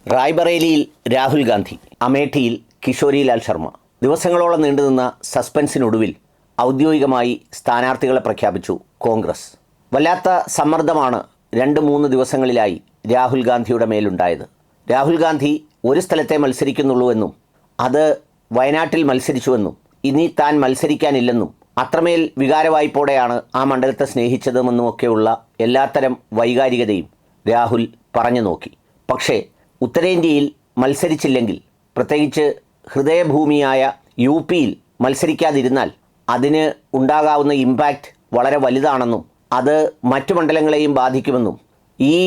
റായ്ബറേലിയിൽ രാഹുൽ ഗാന്ധി, അമേഠിയിൽ കിഷോരിലാൽ ശർമ്മ. ദിവസങ്ങളോളം നീണ്ടുനിന്ന സസ്പെൻസിനൊടുവിൽ ഔദ്യോഗികമായി സ്ഥാനാർത്ഥികളെ പ്രഖ്യാപിച്ചു കോൺഗ്രസ്. വല്ലാത്ത സമ്മർദ്ദമാണ് 2-3 ദിവസങ്ങളിലായി രാഹുൽ ഗാന്ധിയുടെ മേലുണ്ടായത്. രാഹുൽ ഗാന്ധി ഒരു സ്ഥലത്തെ മത്സരിക്കുന്നുള്ളൂവെന്നും അത് വയനാട്ടിൽ മത്സരിച്ചുവെന്നും ഇനി താൻ മത്സരിക്കാനില്ലെന്നും അത്രമേൽ വികാരവായ്പോടെയാണ് ആ മണ്ഡലത്തെ സ്നേഹിച്ചതുമെന്നുമൊക്കെയുള്ള എല്ലാത്തരം വൈകാരികതയും രാഹുൽ പറഞ്ഞു നോക്കി. പക്ഷേ ഉത്തരേന്ത്യയിൽ മത്സരിച്ചില്ലെങ്കിൽ, പ്രത്യേകിച്ച് ഹൃദയഭൂമിയായ UP-യിൽ മത്സരിക്കാതിരുന്നാൽ അതിന് ഉണ്ടാകാവുന്ന ഇമ്പാക്റ്റ് വളരെ വലുതാണെന്നും അത് മറ്റു മണ്ഡലങ്ങളെയും ബാധിക്കുമെന്നും ഈ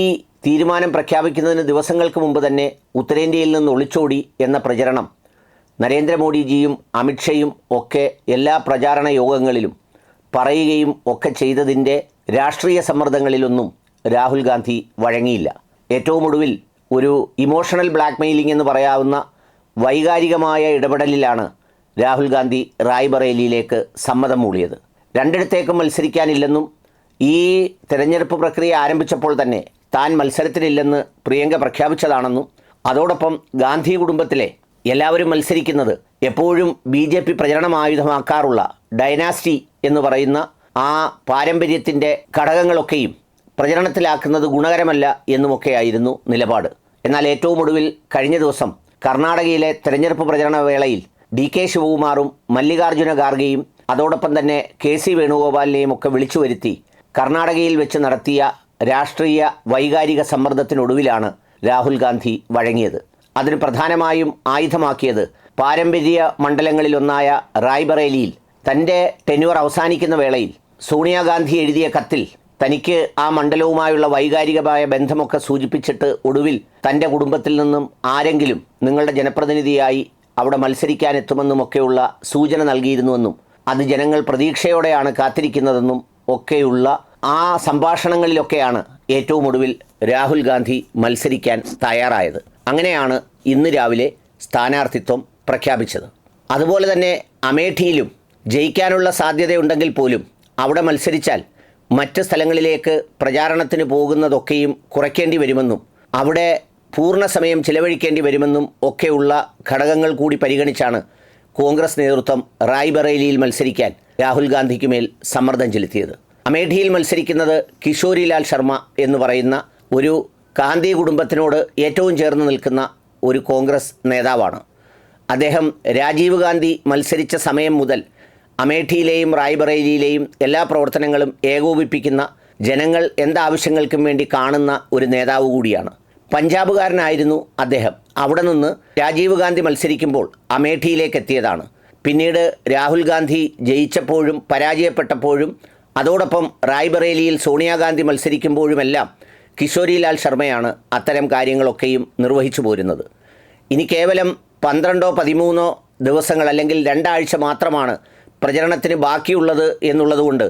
തീരുമാനം പ്രഖ്യാപിക്കുന്നതിന് ദിവസങ്ങൾക്ക് മുമ്പ് തന്നെ ഉത്തരേന്ത്യയിൽ നിന്ന് ഒളിച്ചോടി എന്ന പ്രചരണം നരേന്ദ്രമോദിജിയും അമിത്ഷയും ഒക്കെ എല്ലാ പ്രചാരണ യോഗങ്ങളിലും പറയുകയും ഒക്കെ ചെയ്തതിൻ്റെ രാഷ്ട്രീയ സമ്മർദ്ദങ്ങളിലൊന്നും രാഹുൽ ഗാന്ധി വഴങ്ങിയില്ല. ഏറ്റവും ഒടുവിൽ ഒരു ഇമോഷണൽ ബ്ലാക്ക് മെയിലിംഗ് എന്ന് പറയാവുന്ന വൈകാരികമായ ഇടപെടലിലാണ് രാഹുൽ ഗാന്ധി റായ്ബറേലിയിലേക്ക് സമ്മതം മൂളിയത്. രണ്ടിടത്തേക്കും മത്സരിക്കാനില്ലെന്നും ഈ തെരഞ്ഞെടുപ്പ് പ്രക്രിയ ആരംഭിച്ചപ്പോൾ തന്നെ താൻ മത്സരത്തിനില്ലെന്ന് പ്രിയങ്ക പ്രഖ്യാപിച്ചതാണെന്നും അതോടൊപ്പം ഗാന്ധി കുടുംബത്തിലെ എല്ലാവരും മത്സരിക്കുന്നത് എപ്പോഴും BJP പ്രചരണമായുധമാക്കാറുള്ള ഡൈനാസ്റ്റി എന്ന് പറയുന്ന ആ പാരമ്പര്യത്തിൻ്റെ ഘടകങ്ങളൊക്കെയും പ്രചരണത്തിലാക്കുന്നത് ഗുണകരമല്ല എന്നുമൊക്കെയായിരുന്നു നിലപാട്. എന്നാൽ ഏറ്റവും ഒടുവിൽ കഴിഞ്ഞ ദിവസം കർണാടകയിലെ തെരഞ്ഞെടുപ്പ് പ്രചരണ വേളയിൽ DK ശിവകുമാറും മല്ലികാർജ്ജുന ഖാർഗെയും അതോടൊപ്പം തന്നെ KC വേണുഗോപാലിനെയും ഒക്കെ വിളിച്ചു വരുത്തി കർണാടകയിൽ വെച്ച് നടത്തിയ രാഷ്ട്രീയ വൈകാരിക സമ്മർദ്ദത്തിനൊടുവിലാണ് രാഹുൽ ഗാന്ധി വഴങ്ങിയത്. അതിന് പ്രധാനമായും ആയുധമാക്കിയത് പാരമ്പര്യ മണ്ഡലങ്ങളിലൊന്നായ റായ്ബറേലിയിൽ തൻ്റെ ടെന്യൂർ അവസാനിക്കുന്ന വേളയിൽ സോണിയാഗാന്ധി എഴുതിയ കത്തിൽ തനിക്ക് ആ മണ്ഡലവുമായുള്ള വൈകാരികമായ ബന്ധമൊക്കെ സൂചിപ്പിച്ചിട്ട് ഒടുവിൽ തൻ്റെ കുടുംബത്തിൽ നിന്നും ആരെങ്കിലും നിങ്ങളുടെ ജനപ്രതിനിധിയായി അവിടെ മത്സരിക്കാനെത്തുമെന്നുമൊക്കെയുള്ള സൂചന നൽകിയിരുന്നുവെന്നും അത് ജനങ്ങൾ പ്രതീക്ഷയോടെയാണ് കാത്തിരിക്കുന്നതെന്നും ഒക്കെയുള്ള ആ സംഭാഷണങ്ങളിലൊക്കെയാണ് ഏറ്റവും ഒടുവിൽ രാഹുൽ ഗാന്ധി മത്സരിക്കാൻ തയ്യാറായത്. അങ്ങനെയാണ് ഇന്ന് രാവിലെ സ്ഥാനാർത്ഥിത്വം പ്രഖ്യാപിച്ചത്. അതുപോലെ തന്നെ അമേഠിയിലും ജയിക്കാനുള്ള സാധ്യതയുണ്ടെങ്കിൽ പോലും അവിടെ മത്സരിച്ചാൽ മറ്റ് സ്ഥലങ്ങളിലേക്ക് പ്രചാരണത്തിന് പോകുന്നതൊക്കെയും കുറയ്ക്കേണ്ടി വരുമെന്നും അവിടെ പൂർണ്ണ സമയം ചിലവഴിക്കേണ്ടി വരുമെന്നും ഒക്കെയുള്ള ഘടകങ്ങൾ കൂടി പരിഗണിച്ചാണ് കോൺഗ്രസ് നേതൃത്വം റായ്ബറേലിയിൽ മത്സരിക്കാൻ രാഹുൽ ഗാന്ധിക്ക് മേൽ സമ്മർദ്ദം ചെലുത്തിയത്. അമേഠിയിൽ മത്സരിക്കുന്നത് കിഷോരിലാൽ ശർമ്മ എന്ന് പറയുന്ന ഒരു ഗാന്ധി കുടുംബത്തിനോട് ഏറ്റവും ചേർന്ന് നിൽക്കുന്ന ഒരു കോൺഗ്രസ് നേതാവാണ്. അദ്ദേഹം രാജീവ് ഗാന്ധി മത്സരിച്ച സമയം മുതൽ അമേഠിയിലെയും റായ്ബറേലിയിലെയും എല്ലാ പ്രവർത്തനങ്ങളും ഏകോപിപ്പിക്കുന്ന, ജനങ്ങൾ എന്താവശ്യങ്ങൾക്കും വേണ്ടി കാണുന്ന ഒരു നേതാവ് കൂടിയാണ്. പഞ്ചാബുകാരനായിരുന്നു അദ്ദേഹം. അവിടെ നിന്ന് രാജീവ് ഗാന്ധി മത്സരിക്കുമ്പോൾ അമേഠിയിലേക്ക് എത്തിയതാണ്. പിന്നീട് രാഹുൽ ഗാന്ധി ജയിച്ചപ്പോഴും പരാജയപ്പെട്ടപ്പോഴും അതോടൊപ്പം റായ്ബറേലിയിൽ സോണിയാഗാന്ധി മത്സരിക്കുമ്പോഴുമെല്ലാം കിഷോരിലാൽ ശർമ്മയാണ് അത്തരം കാര്യങ്ങളൊക്കെയും നിർവഹിച്ചു പോരുന്നത്. ഇനി കേവലം 12-13 ദിവസങ്ങൾ അല്ലെങ്കിൽ 2 ആഴ്ച മാത്രമാണ് പ്രചരണത്തിന് ബാക്കിയുള്ളത് എന്നുള്ളതുകൊണ്ട്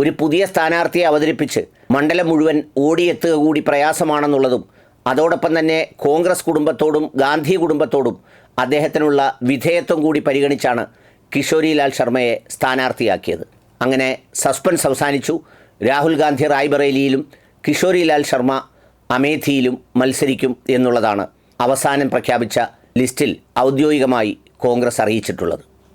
ഒരു പുതിയ സ്ഥാനാർത്ഥിയെ അവതരിപ്പിച്ച് മണ്ഡലം മുഴുവൻ ഓടിയെത്തുക കൂടി പ്രയാസമാണെന്നുള്ളതും അതോടൊപ്പം തന്നെ കോൺഗ്രസ് കുടുംബത്തോടും ഗാന്ധി കുടുംബത്തോടും അദ്ദേഹത്തിനുള്ള വിധേയത്വം കൂടി പരിഗണിച്ചാണ് കിഷോരിലാൽ ശർമ്മയെ സ്ഥാനാർത്ഥിയാക്കിയത്. അങ്ങനെ സസ്പെൻസ് അവസാനിച്ചു. രാഹുൽ ഗാന്ധി റായ്ബറേലിയിലും കിഷോരിലാൽ ശർമ്മ അമേഠിയിലും മത്സരിക്കും എന്നുള്ളതാണ് അവസാനം പ്രഖ്യാപിച്ച ലിസ്റ്റിൽ ഔദ്യോഗികമായി കോൺഗ്രസ് അറിയിച്ചിട്ടുള്ളത്.